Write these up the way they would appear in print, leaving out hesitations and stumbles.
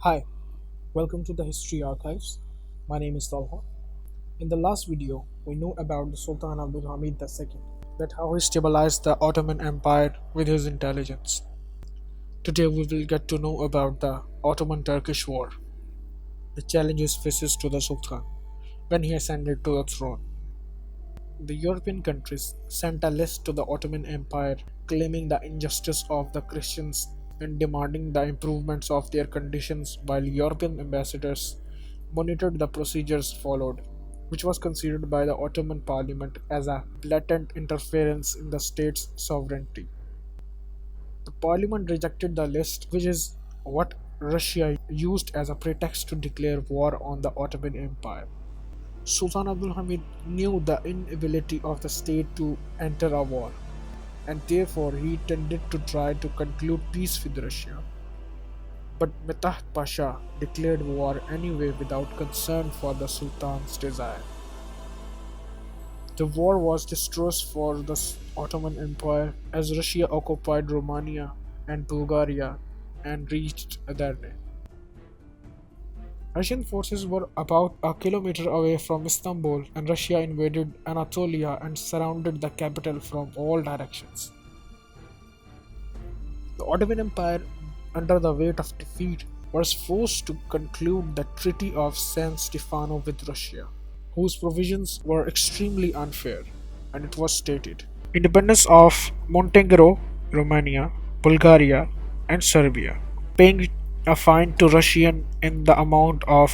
Hi, welcome to the History Archives. My name is Talha. In the last video, we know about the Sultan Abdul Hamid II, that how he stabilized the Ottoman Empire with his intelligence. Today we will get to know about the Ottoman-Turkish War, the challenges faces to the Sultan when he ascended to the throne. The European countries sent a list to the Ottoman Empire claiming the injustice of the Christians and demanding the improvements of their conditions, while European ambassadors monitored the procedures followed, which was considered by the Ottoman Parliament as a blatant interference in the state's sovereignty. The Parliament rejected the list, which is what Russia used as a pretext to declare war on the Ottoman Empire. Sultan Abdul Hamid knew the inability of the state to enter a war, and therefore he tended to try to conclude peace with Russia. But Mehmet Pasha declared war anyway without concern for the Sultan's desire. The war was disastrous for the Ottoman Empire as Russia occupied Romania and Bulgaria and reached Edirne. Russian forces were about a kilometer away from Istanbul, and Russia invaded Anatolia and surrounded the capital from all directions. The Ottoman Empire, under the weight of defeat, was forced to conclude the Treaty of San Stefano with Russia, whose provisions were extremely unfair, and it was stated independence of Montenegro, Romania, Bulgaria, and Serbia, paying a fine to Russian in the amount of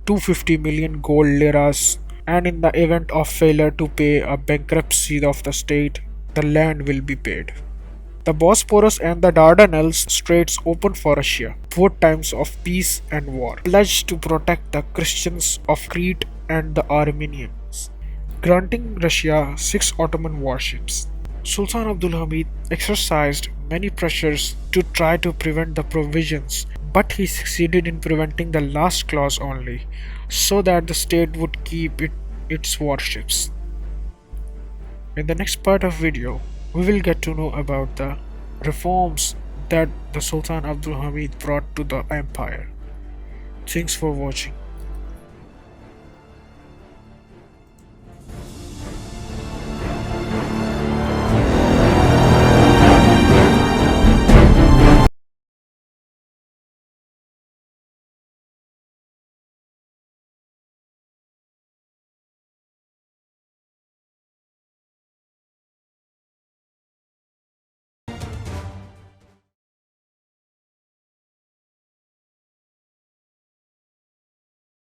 250 million gold liras, and in the event of failure to pay a bankruptcy of the state, the land will be paid. The Bosporus and the Dardanelles straits open for Russia, both times of peace and war, pledged to protect the Christians of Crete and the Armenians, granting Russia 6 Ottoman warships. Sultan Abdul Hamid exercised many pressures to try to prevent the provisions, but he succeeded in preventing the last clause only, so that the state would keep its warships. In the next part of video, we will get to know about the reforms that the Sultan Abdul Hamid brought to the empire. Thanks for watching.